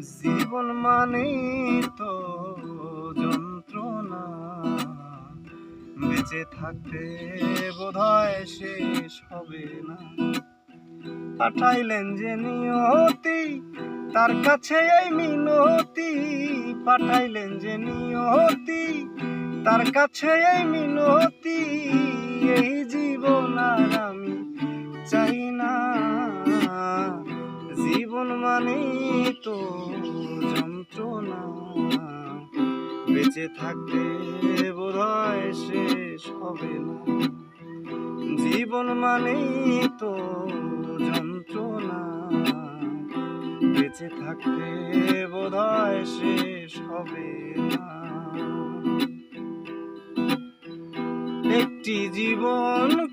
জীবন মানেই তো যন্ত্রণা, বেঁচে থাকতে বোধহয় শেষ হবে না। পাঠাইলেন যে নিয়তি, তার কাছে এই মিনতি। পাঠাইলেন যে নিয়তি, তার কাছে এই মিনতি। এই জীবন আর আমি চাই না। জীবন মানেই তো যন্ত্রণা, বেঁচে থাকতে বোধহয় শেষ হবে না। জীবন মানেই তো যন্ত্রণা, বেঁচে থাকতে বোধহয় শেষ হবে না। একটি জীবন